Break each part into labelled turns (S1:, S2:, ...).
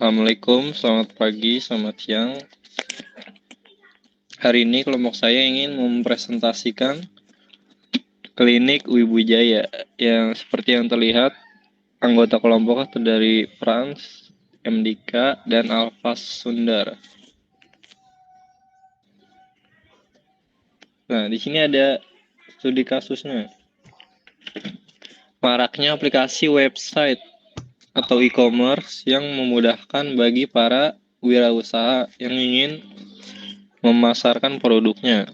S1: Assalamualaikum, selamat pagi, selamat siang. Hari ini kelompok saya ingin mempresentasikan klinik Wibujaya yang seperti yang terlihat anggota kelompok terdiri Frans, MDK, dan Alfas Sundar. Nah, di sini ada studi kasusnya. Maraknya aplikasi website atau e-commerce yang memudahkan bagi para wirausaha yang ingin memasarkan produknya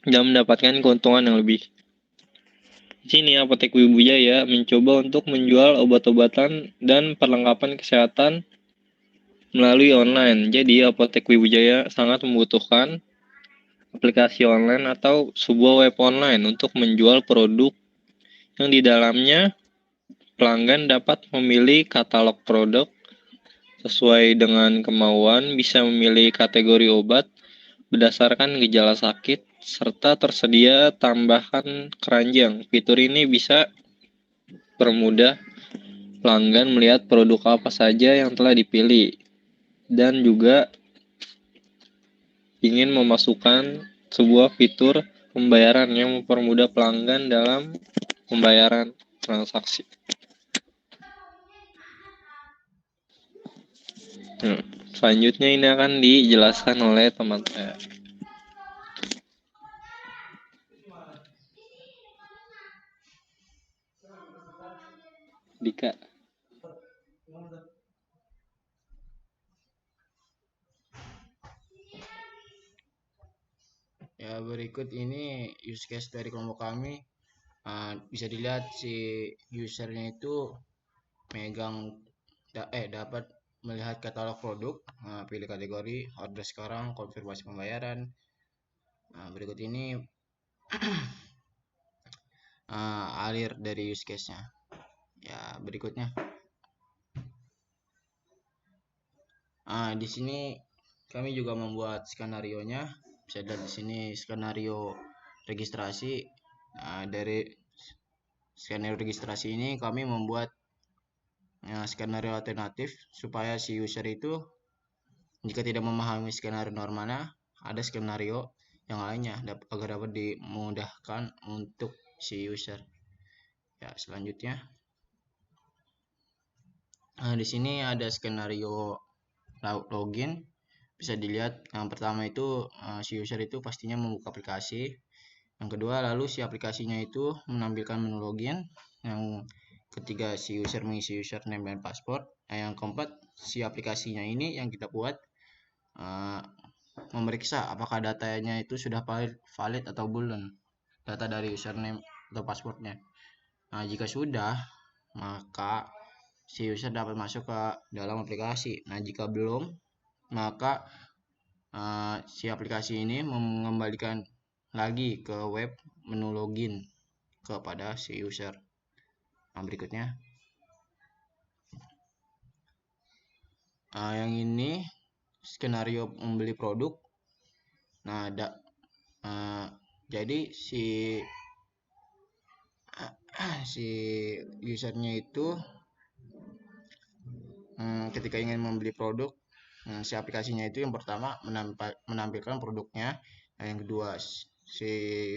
S1: dan mendapatkan keuntungan yang lebih. Di sini Apotek Wibujaya mencoba untuk menjual obat-obatan dan perlengkapan kesehatan melalui online. Jadi Apotek Wibujaya sangat membutuhkan aplikasi online atau sebuah web online untuk menjual produk yang di dalamnya pelanggan dapat memilih katalog produk sesuai dengan kemauan, bisa memilih kategori obat berdasarkan gejala sakit, serta tersedia tambahan keranjang. Fitur ini bisa permudah pelanggan melihat produk apa saja yang telah dipilih dan juga ingin memasukkan sebuah fitur pembayaran yang mempermudah pelanggan dalam pembayaran transaksi. Selanjutnya ini akan dijelaskan oleh teman saya. Dika.
S2: Ya, berikut ini use case dari kelompok kami. Bisa dilihat si usernya itu dapat melihat katalog produk, pilih kategori, order sekarang, konfirmasi pembayaran. Berikut ini alir dari use case-nya. Ya, berikutnya. Di sini kami juga membuat skenario-nya. Bisa dilihat di sini skenario registrasi. Dari skenario registrasi ini kami membuat skenario alternatif supaya si user itu jika tidak memahami skenario normalnya, ada skenario yang lainnya agar dapat dimudahkan untuk si user. Ya, selanjutnya. Di sini ada skenario login. Bisa dilihat yang pertama itu si user itu pastinya membuka aplikasi. Yang kedua, lalu si aplikasinya itu menampilkan menu login. Yang ketiga, si user mengisi username dan password. Yang keempat, si aplikasinya ini yang kita buat memeriksa apakah datanya itu sudah valid atau belum, data dari username atau passwordnya. Jika sudah, maka si user dapat masuk ke dalam aplikasi. Jika belum, maka si aplikasi ini mengembalikan lagi ke web menu login kepada si user. Berikutnya, yang ini skenario membeli produk. Jadi si usernya itu ketika ingin membeli produk, si aplikasinya itu yang pertama menampilkan produknya. Yang kedua, si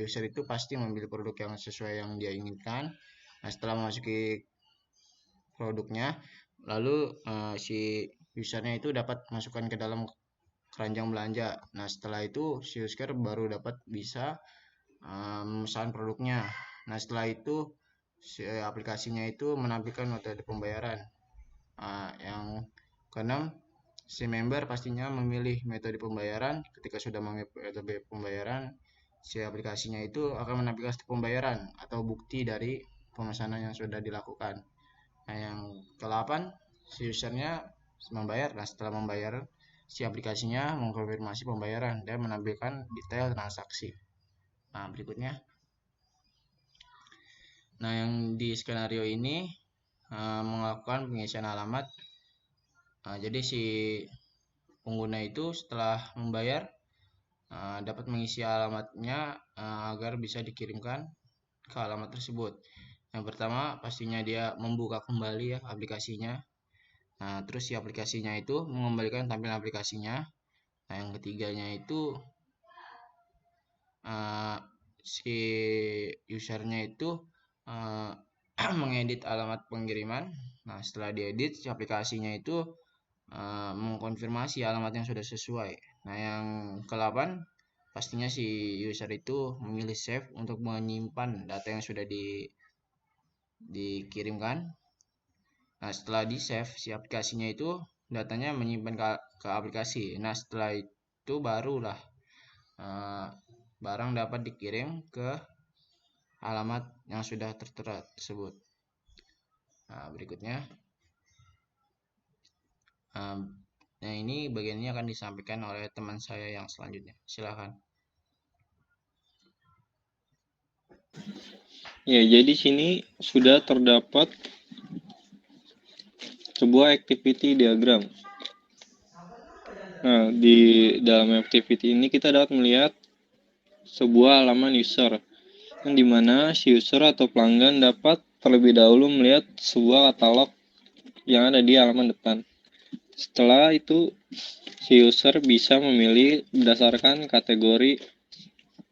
S2: user itu pasti memilih produk yang sesuai yang dia inginkan. Setelah memasuki produknya, lalu si usernya itu dapat masukkan ke dalam keranjang belanja. Setelah itu si user baru dapat bisa memesan produknya. Setelah itu si aplikasinya itu menampilkan metode pembayaran. Yang keenam, si member pastinya memilih metode pembayaran. Ketika sudah memilih metode pembayaran, si aplikasinya itu akan menampilkan step pembayaran atau bukti dari pemesanan yang sudah dilakukan. Yang ke-8, si usernya membayar. Setelah membayar, si aplikasinya mengkonfirmasi pembayaran dan menampilkan detail transaksi. Berikutnya. Yang di skenario ini melakukan pengisian alamat. Jadi si pengguna itu setelah membayar dapat mengisi alamatnya agar bisa dikirimkan ke alamat tersebut. Yang pertama pastinya dia membuka kembali ya aplikasinya. Nah, terus si aplikasinya itu mengembalikan tampilan aplikasinya. Nah, yang ketiganya itu eh, si usernya itu eh, mengedit alamat pengiriman. Nah, setelah diedit, si aplikasinya itu mengkonfirmasi alamat yang sudah sesuai. Nah, yang ke-8 pastinya si user itu memilih save untuk menyimpan data yang sudah dikirimkan. Nah, setelah di save si aplikasinya itu datanya menyimpan ke aplikasi. Nah, setelah itu barulah eh, barang dapat dikirim ke alamat yang sudah tertera tersebut. Nah, berikutnya, nah ini bagiannya akan disampaikan oleh teman saya yang selanjutnya. Silakan.
S1: Ya, jadi sini sudah terdapat sebuah activity diagram. Nah, di dalam activity ini kita dapat melihat sebuah halaman user, yang dimana si user atau pelanggan dapat terlebih dahulu melihat sebuah katalog yang ada di halaman depan. Setelah itu, si user bisa memilih berdasarkan kategori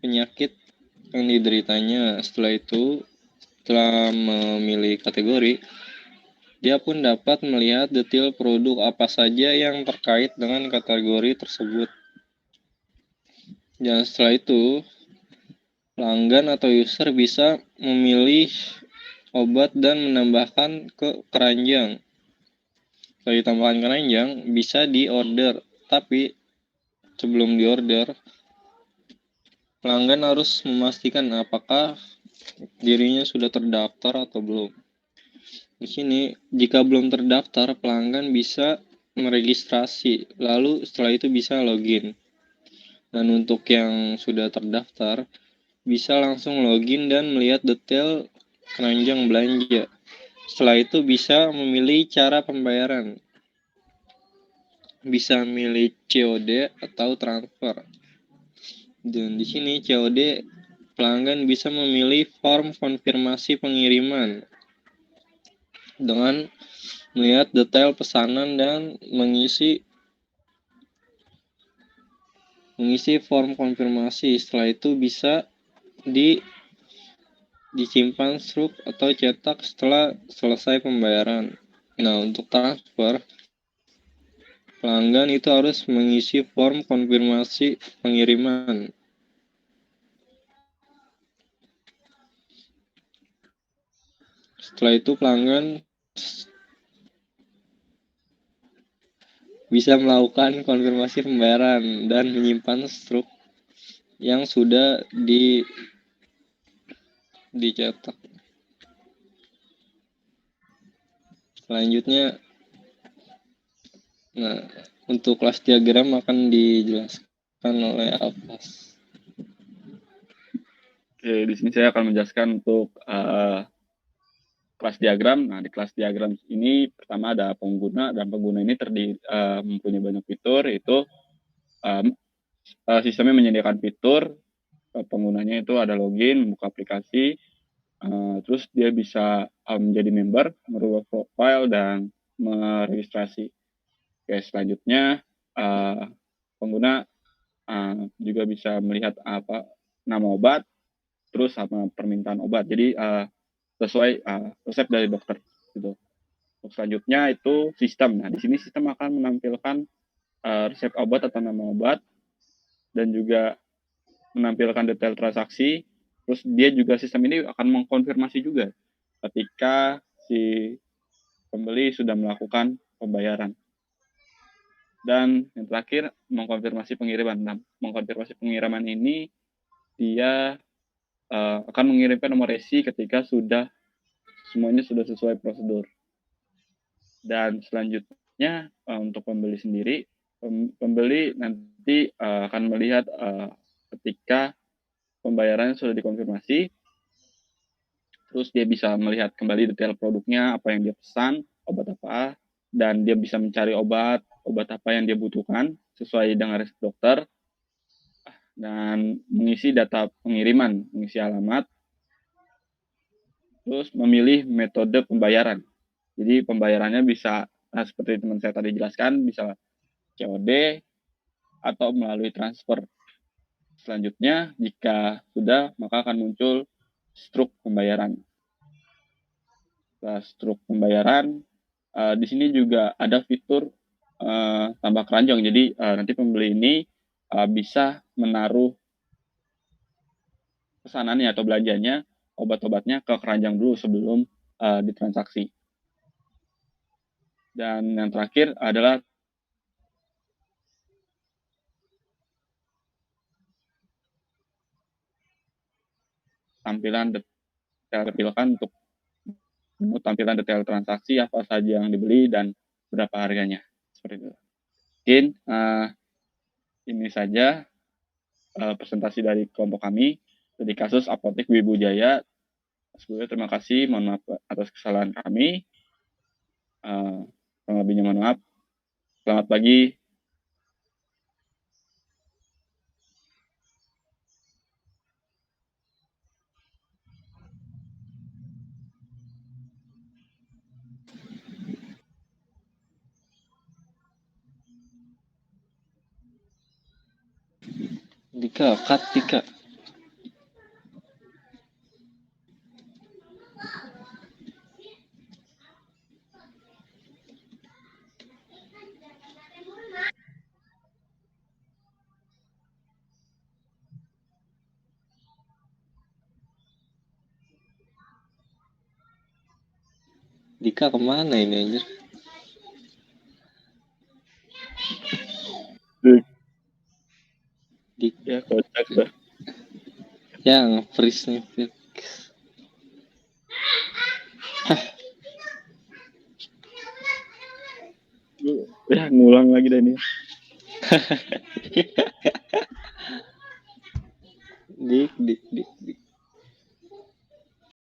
S1: penyakit yang dideritanya. Setelah memilih kategori, dia pun dapat melihat detail produk apa saja yang terkait dengan kategori tersebut. Dan setelah itu, pelanggan atau user bisa memilih obat dan menambahkan ke keranjang. Setelah ditambahkan keranjang, bisa diorder. Tapi sebelum diorder, pelanggan harus memastikan apakah dirinya sudah terdaftar atau belum. Di sini, jika belum terdaftar, pelanggan bisa meregistrasi, lalu setelah itu bisa login. Dan untuk yang sudah terdaftar, bisa langsung login dan melihat detail keranjang belanja. Setelah itu bisa memilih cara pembayaran. Bisa milih COD atau transfer. Dan di sini COD, pelanggan bisa memilih form konfirmasi pengiriman dengan melihat detail pesanan dan mengisi form konfirmasi. Setelah itu bisa disimpan struk atau cetak setelah selesai pembayaran. Nah, untuk transfer, pelanggan itu harus mengisi form konfirmasi pengiriman. Setelah itu pelanggan bisa melakukan konfirmasi pembayaran dan menyimpan struk yang sudah dicetak. Selanjutnya, nah, untuk kelas diagram akan dijelaskan oleh Alpas.
S3: Oke, di sini saya akan menjelaskan untuk kelas diagram. Nah, di kelas diagram ini pertama ada pengguna, dan pengguna ini mempunyai banyak fitur, yaitu sistemnya menyediakan fitur. Penggunanya itu ada login, membuka aplikasi, terus dia bisa menjadi member, merubah profile, dan meregistrasi. Oke, selanjutnya pengguna juga bisa melihat nama obat, terus sama permintaan obat. Jadi sesuai resep dari dokter gitu. Untuk selanjutnya itu sistem. Nah, di sini sistem akan menampilkan resep obat atau nama obat, dan juga menampilkan detail transaksi. Terus dia juga, sistem ini akan mengkonfirmasi juga ketika si pembeli sudah melakukan pembayaran. Dan yang terakhir, mengkonfirmasi pengiriman. Nah, mengkonfirmasi pengiriman ini dia akan mengirimkan nomor resi ketika semuanya sudah sesuai prosedur. Dan selanjutnya untuk pembeli sendiri, pembeli nanti akan melihat ketika pembayarannya sudah dikonfirmasi, terus dia bisa melihat kembali detail produknya, apa yang dia pesan, obat apa, dan dia bisa mencari obat apa yang dia butuhkan sesuai dengan resep dokter, dan mengisi data pengiriman, mengisi alamat, terus memilih metode pembayaran. Jadi pembayarannya bisa Nah, seperti teman saya tadi jelaskan, bisa COD atau melalui transfer. Selanjutnya, jika sudah, maka akan muncul struk pembayaran. Setelah struk pembayaran, di sini juga ada fitur tambah keranjang. Jadi nanti pembeli ini bisa menaruh pesanannya atau belanjanya, obat-obatnya ke keranjang dulu sebelum ditransaksi. Dan yang terakhir adalah tampilan detail tampilkan untuk tampilan detail transaksi, apa saja yang dibeli dan berapa harganya. Seperti itu. Mungkin ini saja presentasi dari kelompok kami dari kasus Apotek Wibu Jaya. Sebelumnya terima kasih, mohon maaf atas kesalahan kami. Kurang lebihnya mohon maaf. Selamat pagi.
S1: Dika, cut Dika. Dika kemana ini anjir?
S3: Ya, kocak tuh.
S1: Yang freeze nih.
S3: Ya, ngulang lagi deh ini.
S1: Dik.